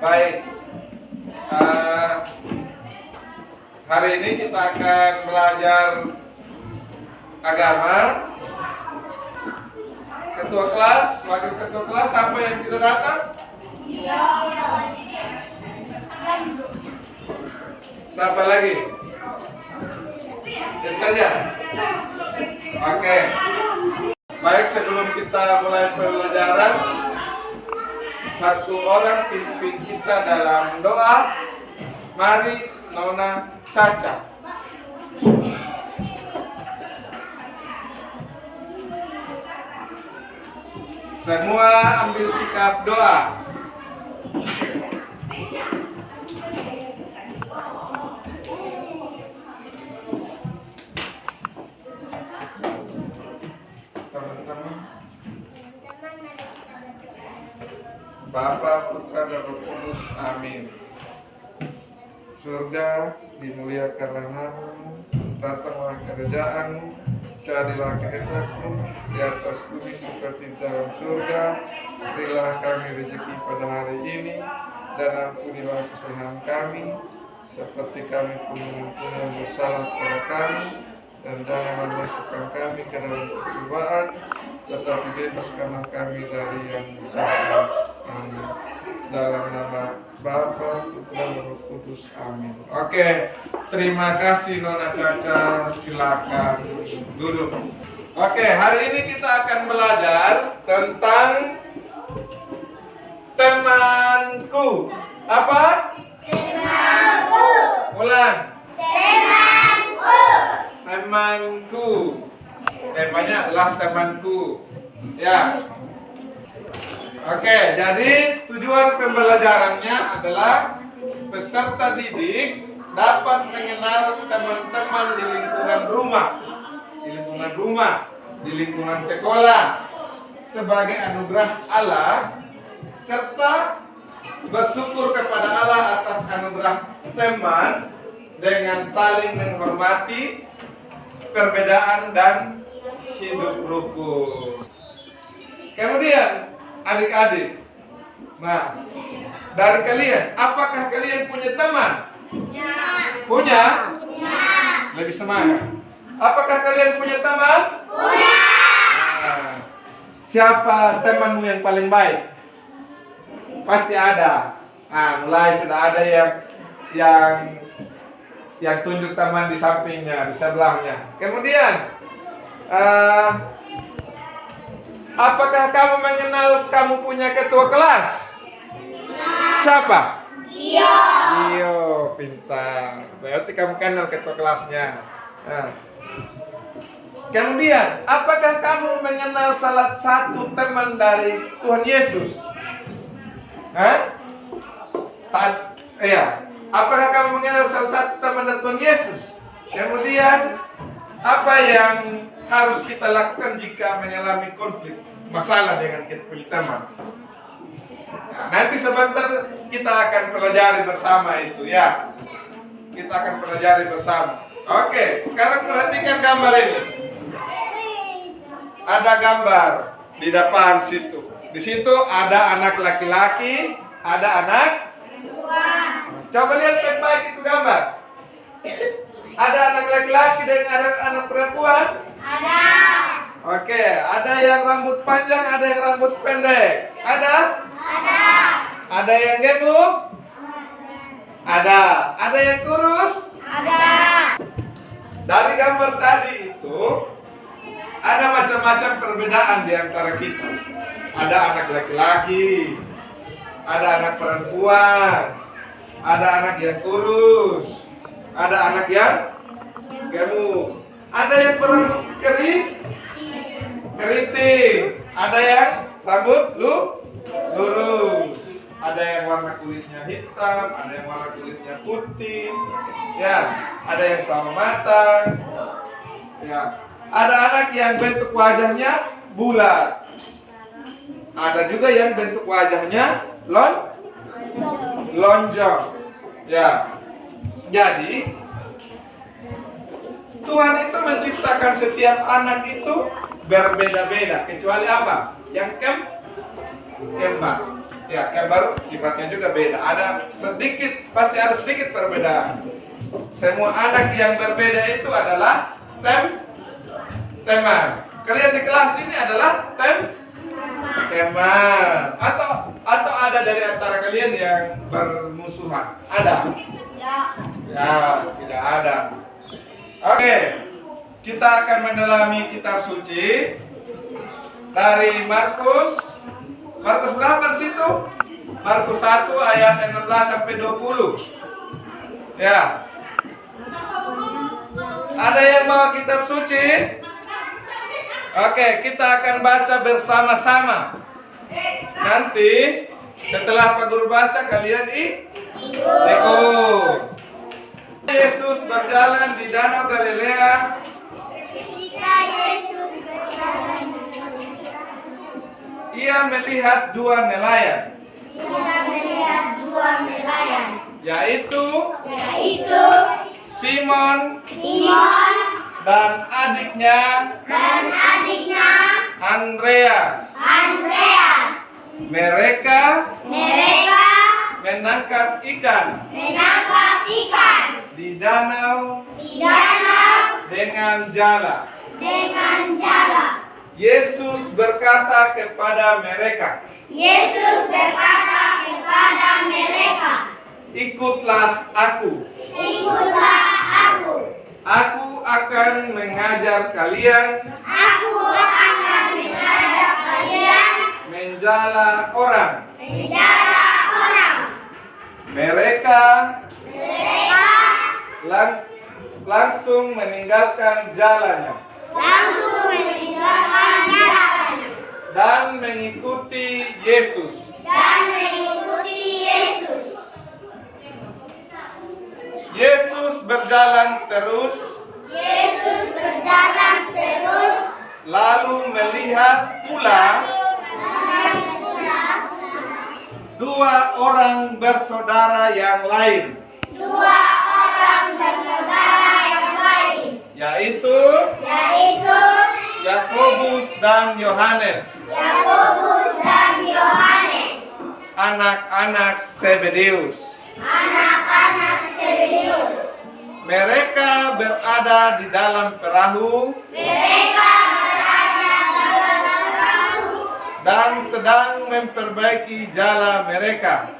Baik. Hari ini kita akan belajar agama. Ketua kelas, wakil ketua kelas, siapa yang tidak datang? Siapa lagi? Yang saja. Oke. Baik, sebelum kita mulai pembelajaran, satu orang pimpin kita dalam doa. Mari Nona Caca. Semua ambil sikap doa. Teman-teman, Bapa, Putra, dan Roh Kudus, amin. Surga, dimuliakanlah namamu, datanglah kerajaan-Mu, jadilah kehendak-Mu di atas bumi seperti di dalam surga. Berilah kami rezeki pada hari ini, dan ampunilah kesalahan kami, seperti kami pun mengampuni yang bersalah kepada kami, dan janganlah masukkan kami ke dalam pencobaan, tetapi bebaskanlah kami dari yang jahat. Amin. Dalam nama Bapa, Putra, dan Roh Kudus, amin. Oke, terima kasih Nona Caca. Silakan duduk. Oke, hari ini kita akan belajar tentang temanku. Apa? Temanku. Ulang. Temanku. Temanku. Temanya adalah temanku. Ya. Oke, jadi tujuan pembelajarannya adalah peserta didik dapat mengenal teman-teman di lingkungan rumah, di lingkungan sekolah sebagai anugerah Allah, serta bersyukur kepada Allah atas anugerah teman dengan saling menghormati perbedaan dan hidup rukun. Kemudian adik-adik, nah, dari kalian, apakah kalian punya teman? Punya? Lebih semangat. Apakah kalian punya teman? Punya. Nah, siapa temanmu yang paling baik? Pasti ada. Nah, mulai sudah ada yang tunjuk teman di sampingnya, di sebelahnya. Kemudian, apakah kamu mengenal kamu punya ketua kelas? Siapa? Gio, pintar. Berarti kamu kenal ketua kelasnya. Nah. Kemudian, apakah kamu mengenal salah satu teman dari Tuhan Yesus? Iya. Apakah kamu mengenal salah satu teman dari Tuhan Yesus? Kemudian, apa yang harus kita lakukan jika mengalami konflik masalah dengan kita punya teman? Nah, nanti sebentar kita akan pelajari bersama itu ya. Kita akan pelajari bersama. Oke, sekarang perhatikan gambar ini. Ada gambar di depan situ. Di situ ada anak laki-laki, ada anak perempuan. Coba lihat baik-baik itu gambar. Ada anak laki-laki dan ada anak perempuan? Ada. Oke, ada yang rambut panjang, ada yang rambut pendek. Ada? Ada. Ada yang gemuk? Ada. Ada yang kurus? Ada. Dari gambar tadi itu ada macam-macam perbedaan di antara kita. Ada anak laki-laki, ada anak perempuan, ada anak yang kurus, ada anak yang gemuk, ada yang berambut keriting, ada yang rambut lurus, ada yang warna kulitnya hitam, ada yang warna kulitnya putih, ya, ada yang sama matang, ya, ada anak yang bentuk wajahnya bulat, ada juga yang bentuk wajahnya lonjong, ya. Jadi Tuhan itu menciptakan setiap anak itu berbeda-beda, kecuali apa? Yang kembar. Ya, kembar sifatnya juga beda. Ada sedikit, pasti ada sedikit perbedaan. Semua anak yang berbeda itu adalah teman. Kalian di kelas ini adalah teman. Atau ada dari antara kalian yang bermusuhan? Ada? Ya, tidak ada. Oke, kita akan mendalami kitab suci dari Markus. Markus berapa di situ? Markus 1 ayat 16 sampai 20. Ya. Ada yang mau kitab suci? Oke, kita akan baca bersama-sama. Nanti setelah Pak Guru baca kalian ikut. Yesus berjalan di Danau Galilea. Ketika Yesus berjalan di Galilea, Ia melihat dua nelayan, yaitu Simon dan adiknya Andreas. Mereka menangkap ikan di danau dengan jala. Yesus berkata kepada mereka, "Ikutlah aku. Aku akan mengajar kalian menjala orang." Mereka langsung meninggalkan jalannya dan mengikuti Yesus. Yesus berjalan terus, lalu melihat pula dua orang bersaudara yang lain, yaitu Yakobus dan Yohanes, anak-anak Zebedeus. Mereka berada di dalam perahu dan sedang memperbaiki jala mereka.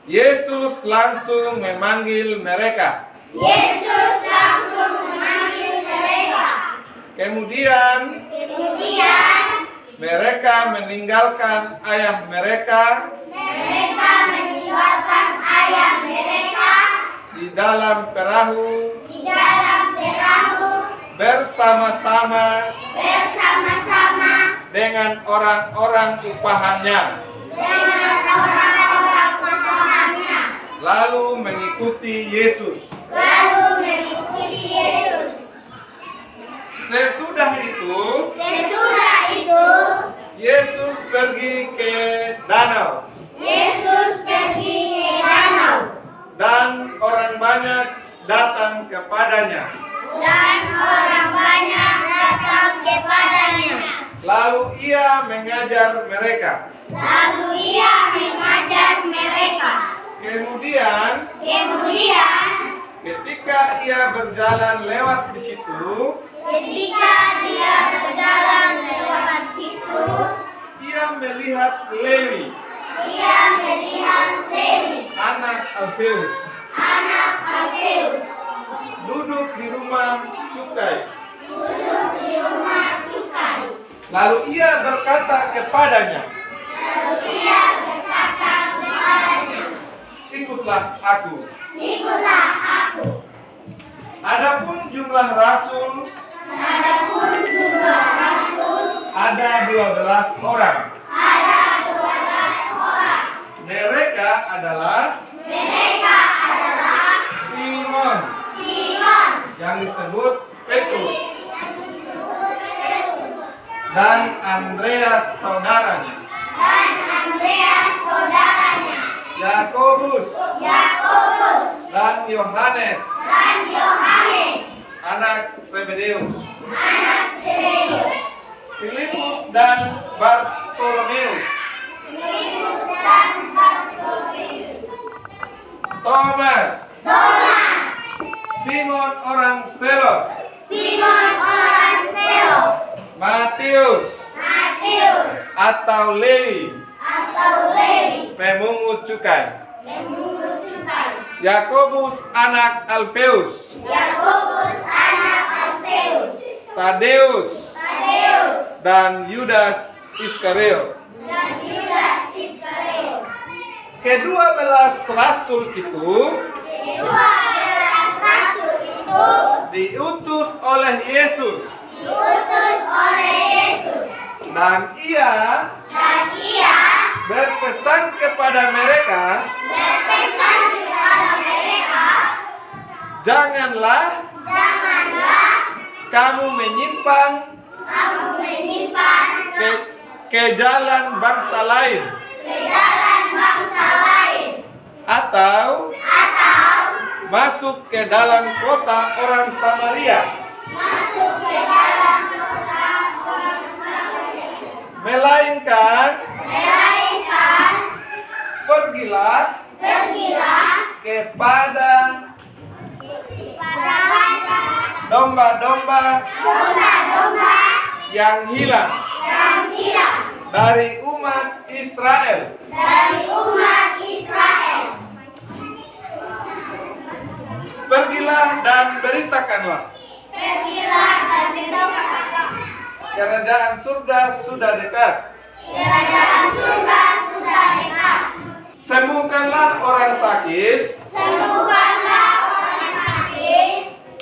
Yesus langsung memanggil mereka. Kemudian mereka meninggalkan ayah mereka di dalam perahu bersama-sama dengan orang-orang upahannya, lalu mengikuti Yesus. Sesudah itu, Yesus pergi ke danau. Dan orang banyak datang kepadanya. Lalu ia mengajar mereka. Kemudian ketika ia berjalan lewat di situ, ia melihat Lewi, anak Alfeus, duduk di rumah cukai. Lalu ia berkata kepadanya, "Ikutlah aku." Adapun jumlah rasul ada 12 orang. Mereka adalah Simon yang disebut Petrus dan Andreas saudaranya, Yakobus dan Yohanes, anak Zebedeus, Filipus dan Bartolomeus, Thomas, Simon orang Selot, Matius, atau Lewi, pemungut cukai, Yakobus anak Alfeus, Tadeus, dan Yudas Iskariot. Ke-12 rasul itu diutus oleh Yesus, dan ia berpesan kepada mereka, janganlah kamu menyimpang ke jalan bangsa lain, atau masuk ke dalam kota orang Samaria, melainkan pergilah kepada domba-domba yang hilang dari umat Israel. Pergilah dan beritakanlah, kerajaan surga sudah dekat. Sembuhkanlah orang sakit,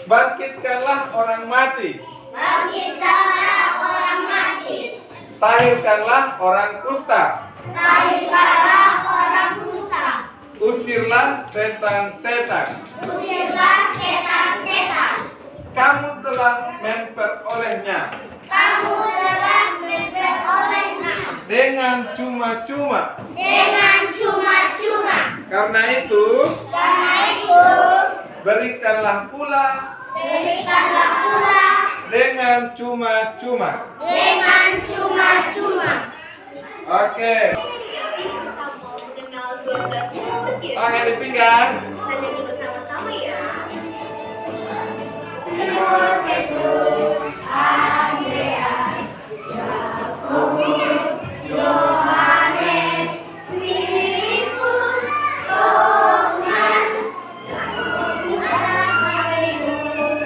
bangkitkanlah orang mati, tahirkanlah orang kusta, usirlah setan-setan. Kamu telah memperolehnya dengan cuma-cuma. Karena itu, berikanlah pula dengan cuma-cuma. Oke. Tangan di pinggang. bersama-sama ya. Simon Petrus, Andreas, Yakobus, Yohanes, Filipus, Thomas, Yakobus anak Alfeus,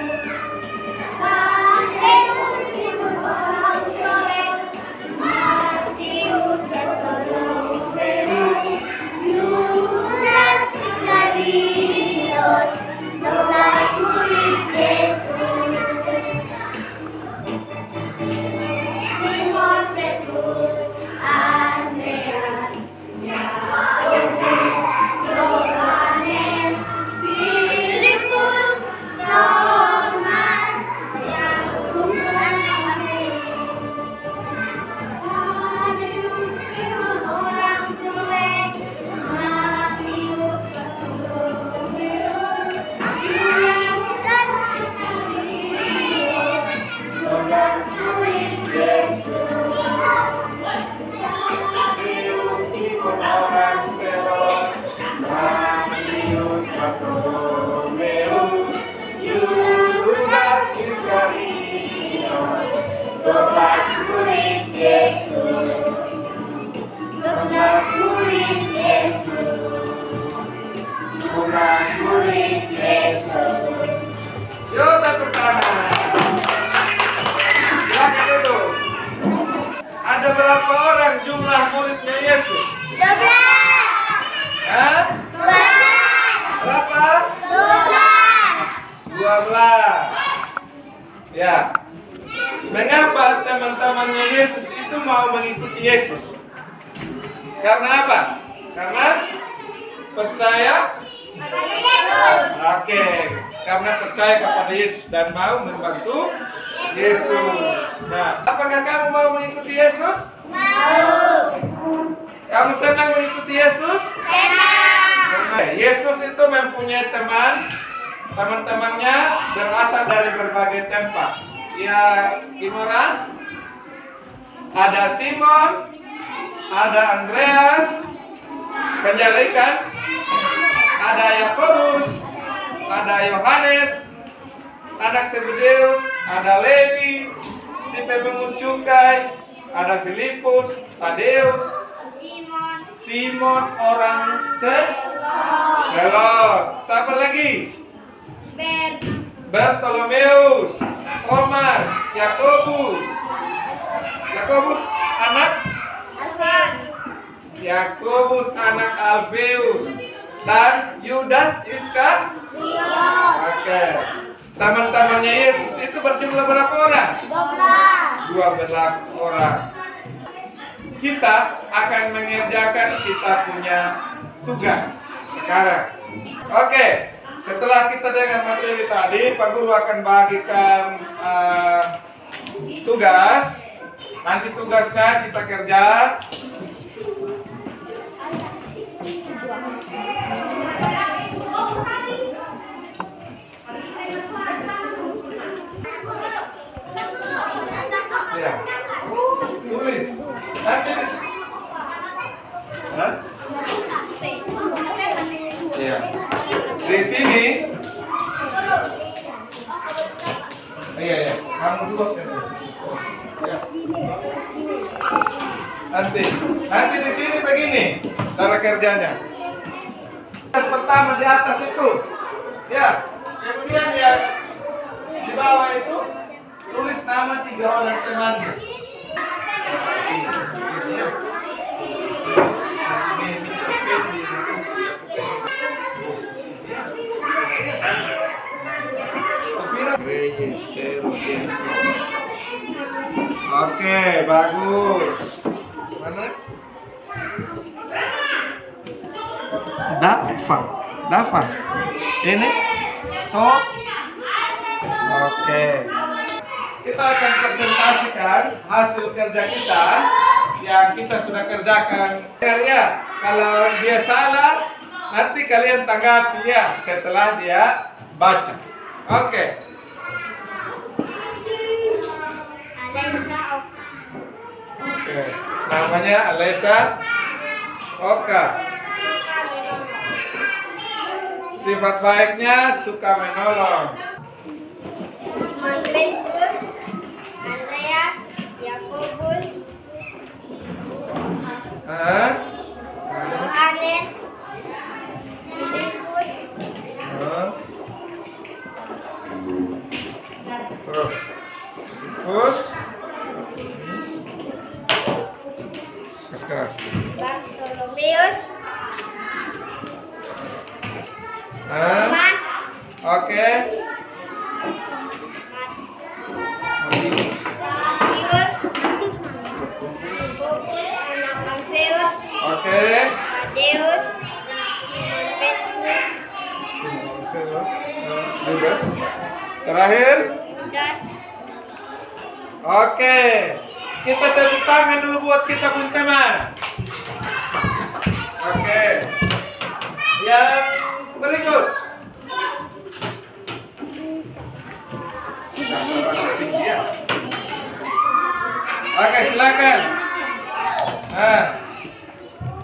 Tadeus, Simon orang Selot, Matius, Bartolomeus, Yudas Iskariot, 12 murid Yesus, Simon Petrus, Andreas, Yakobus, Yohanes, Filipus, Thomas, Yakobus anak Alfeus, Tadeus, Simon orang Selot, Matius, Bartolomeus, Yudas Iskariot, 12 murid Yesus, Simon orang Selot, Matius, Bartolomeus, Yudas Iskariot, 12 murid Yesus, 12 murid Yesus, 12 murid Yesus. Yo, tepuk tangan. Silakan duduk. Ada berapa orang jumlah muridnya Yesus? 12. Hah? 12. Berapa? 12. 12. Ya. Mengapa teman-temannya Yesus itu mau mengikuti Yesus? Karena apa? Karena percaya. Kepada Yesus. Oke, karena percaya kepada Yesus dan mau membantu Yesus. Nah, apakah kamu mau mengikuti Yesus? Mau. Kamu senang mengikuti Yesus? Senang. Yesus itu mempunyai teman-temannya berasal dari berbagai tempat. Ya, Timora, Ada Simon, ada Andreas, penjual ikan, ada Yakobus, ada Yohanes, anak Zebedeus, ada Lewi, si pemungut cukai, ada Filipus, Tadeus, Simon orang Selot. Siapa lagi? Bartolomeus, Thomas, Yakobus anak Alfeus, dan Yudas Iskariot. Oke. Teman-temannya Yesus itu berjumlah berapa orang? 12 orang. Kita akan mengerjakan kita punya tugas sekarang. Oke. Setelah kita dengar materi tadi, Pak Guru akan bagikan tugas. Nanti tugasnya kita kerja. Ya. Tulis. Nanti di sini. Hah? Iya. Di sini. Iya. Kamu dulu kan. Ya. Nanti di sini begini cara kerjanya. Pertama di atas itu. Ya. Kemudian ya di bawah itu tulis nama 3 orang teman. Oke, bagus. Mana? Dafa. Ini toh. Oke. Kita akan presentasikan hasil kerja kita yang kita sudah kerjakan. Ya, kalau dia salah, nanti kalian tanggapi ya setelah dia baca. Oke. Oke. Namanya Alesa Oka. Sifat baiknya suka menolong. Petrus, Andreas, Yakobus, Yohanes, Filipus, Terus keras. Bartolomeus, Thomas, Oke. Matius, Yakobus, anak Alfeus, Oke. Tadeus, Petrus, Yudas. Terakhir. Yudas. Oke. Kita tepuk tangan dulu buat kita pun teman. Oke. Yang berikut. Oke, silakan.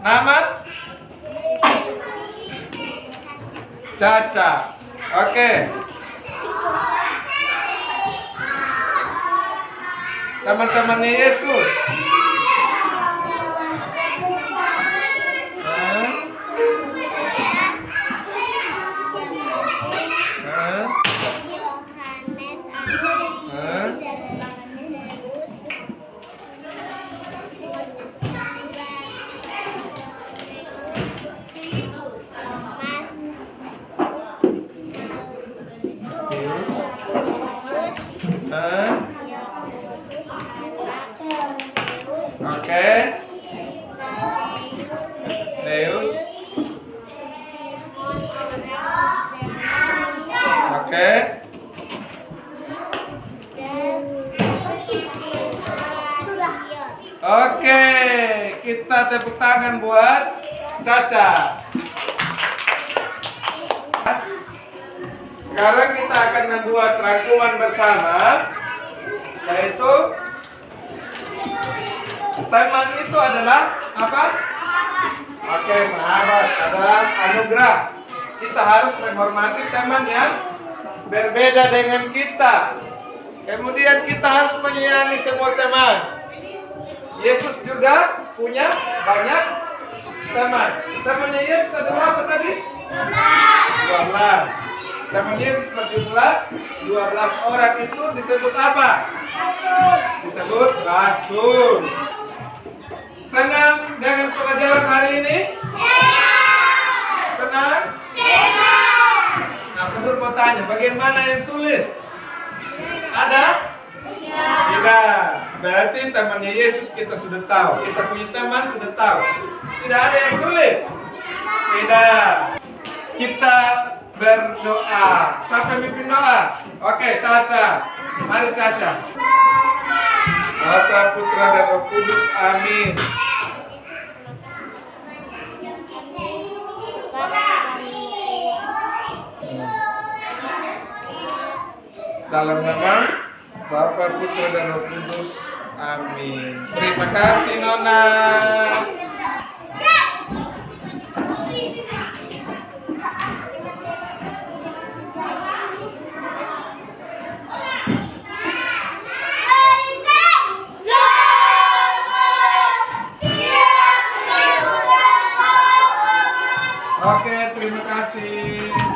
Nama? Caca. Oke. Teman-temannya Yesus. Oke. Deus. Oke. Oke, kita tepuk tangan buat Caca. Sekarang kita akan membuat rangkuman bersama, yaitu Teman itu adalah apa? Oke, sahabat adalah anugerah. Kita harus menghormati teman yang berbeda dengan kita. Kemudian kita harus menyayangi semua teman. Yesus juga punya banyak teman. Temannya Yesus ada berapa tadi? 12. Teman Yesus berjumlah 12 orang itu disebut apa? Disebut rasul. Senang dengan pelajaran hari ini? Senang? Nah, Pedur mau tanya, bagian mana yang sulit? Ada? Tidak. Berarti temannya Yesus kita sudah tahu. Kita punya teman sudah tahu. Tidak ada yang sulit. Tidak. Kita berdoa. Siapa yang mimpin doa? Oke, Caca. Mari Caca. Bapa, Putra, dan Roh Kudus. Amin. Dalam nama Bapa, Putra, dan Roh Kudus. Amin. Terima kasih Nona. Oke, terima kasih.